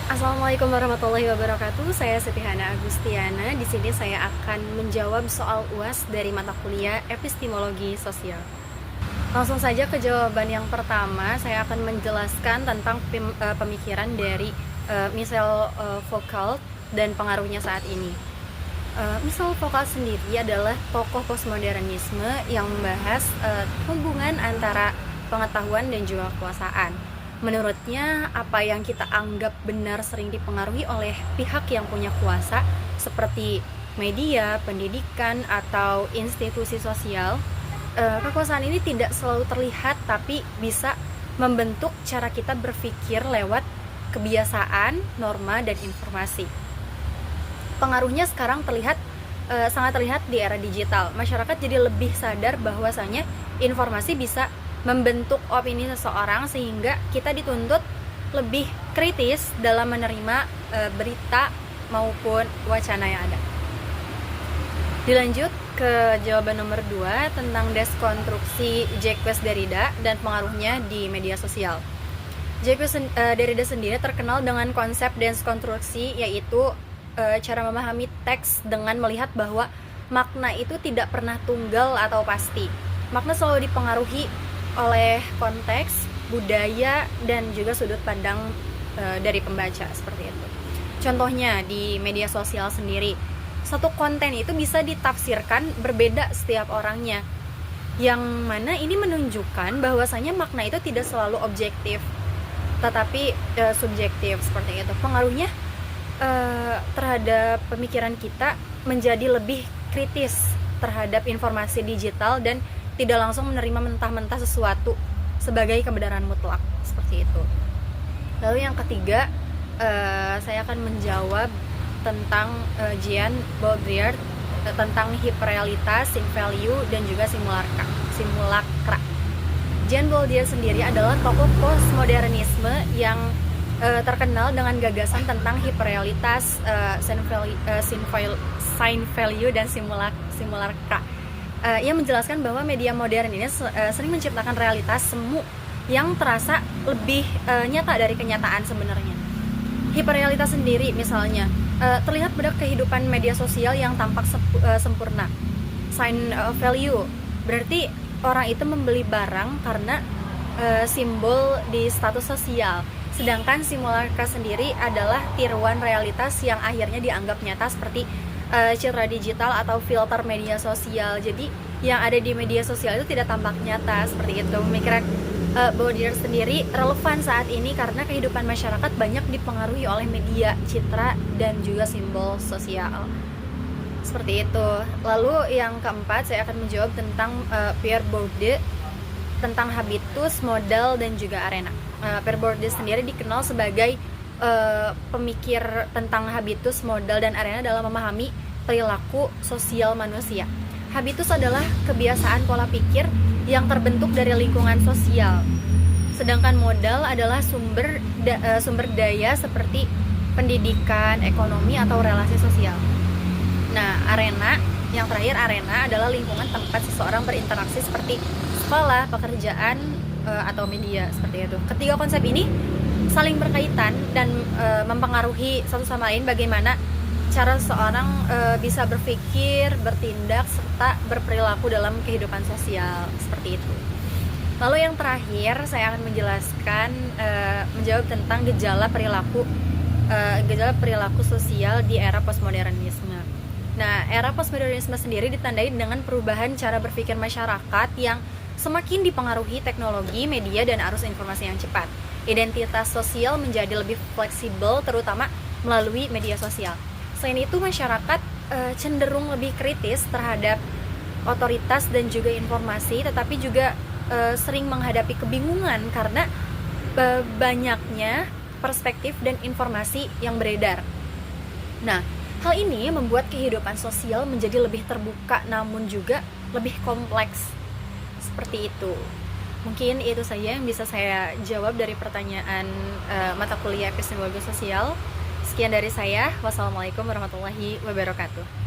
Assalamualaikum warahmatullahi wabarakatuh. Saya Setihana Agustiana. Di sini saya akan menjawab soal UAS dari mata kuliah Epistemologi Sosial. Langsung saja ke jawaban yang pertama. Saya akan menjelaskan tentang pemikiran dari Michel Foucault dan pengaruhnya saat ini. Michel Foucault sendiri adalah tokoh postmodernisme yang membahas hubungan antara pengetahuan dan juga kekuasaan. Menurutnya, apa yang kita anggap benar sering dipengaruhi oleh pihak yang punya kuasa, seperti media, pendidikan, atau institusi sosial. Kekuasaan ini tidak selalu terlihat, tapi bisa membentuk cara kita berpikir lewat kebiasaan, norma, dan informasi. Pengaruhnya sekarang sangat terlihat di era digital. Masyarakat jadi lebih sadar bahwasanya informasi bisa membentuk opini seseorang, sehingga kita dituntut lebih kritis dalam menerima berita maupun wacana yang ada. Dilanjut ke jawaban nomor 2 tentang deskonstruksi Jacques Derrida dan pengaruhnya di media sosial. Jacques Derrida sendiri terkenal dengan konsep deskonstruksi, yaitu cara memahami teks dengan melihat bahwa makna itu tidak pernah tunggal atau pasti. Makna selalu dipengaruhi oleh konteks, budaya, dan juga sudut pandang dari pembaca, seperti itu. Contohnya di media sosial sendiri, satu konten itu bisa ditafsirkan berbeda setiap orangnya, yang mana ini menunjukkan bahwasanya makna itu tidak selalu objektif, tetapi subjektif, seperti itu. Pengaruhnya terhadap pemikiran kita menjadi lebih kritis terhadap informasi digital dan tidak langsung menerima mentah-mentah sesuatu sebagai kebenaran mutlak, seperti itu. Lalu yang ketiga, saya akan menjawab tentang Jean Baudrillard tentang hiperrealitas, value, dan juga simulakra. Jean Baudrillard sendiri adalah tokoh postmodernisme yang terkenal dengan gagasan tentang hiperrealitas, sign value, dan simulakra. Ia menjelaskan bahwa media modern ini sering menciptakan realitas semu yang terasa lebih nyata dari kenyataan sebenarnya. Hiperrealitas sendiri misalnya terlihat pada kehidupan media sosial yang tampak sempurna. Sign value berarti orang itu membeli barang karena simbol di status sosial. Sedangkan simulakra sendiri adalah tiruan realitas yang akhirnya dianggap nyata, seperti citra digital atau filter media sosial. Jadi yang ada di media sosial itu tidak tampak nyata, seperti itu. Pemikiran Baudrillard sendiri relevan saat ini karena kehidupan masyarakat banyak dipengaruhi oleh media, citra, dan juga simbol sosial, seperti itu. Lalu yang keempat, saya akan menjawab tentang Pierre Bourdieu tentang habitus, modal, dan juga arena. Pierre Bourdieu sendiri dikenal sebagai pemikir tentang habitus, modal, dan arena dalam memahami perilaku sosial manusia. Habitus adalah kebiasaan pola pikir yang terbentuk dari lingkungan sosial. Sedangkan modal adalah sumber daya seperti pendidikan, ekonomi, atau relasi sosial. Nah, yang terakhir, arena adalah lingkungan tempat seseorang berinteraksi seperti sekolah, pekerjaan, atau media, seperti itu. Ketiga konsep ini saling berkaitan dan mempengaruhi satu sama lain bagaimana cara seseorang bisa berpikir, bertindak, serta berperilaku dalam kehidupan sosial, seperti itu. Lalu yang terakhir, saya akan menjawab tentang gejala perilaku sosial di era postmodernisme. Nah, era postmodernisme sendiri ditandai dengan perubahan cara berpikir masyarakat yang semakin dipengaruhi teknologi, media, dan arus informasi yang cepat. Identitas sosial menjadi lebih fleksibel, terutama melalui media sosial. Selain itu, masyarakat cenderung lebih kritis terhadap otoritas dan juga informasi, tetapi juga sering menghadapi kebingungan karena banyaknya perspektif dan informasi yang beredar. Nah, hal ini membuat kehidupan sosial menjadi lebih terbuka namun juga lebih kompleks, seperti itu. Mungkin itu saja yang bisa saya jawab dari pertanyaan mata kuliah Epistemologi Sosial. Sekian dari saya. Wassalamualaikum warahmatullahi wabarakatuh.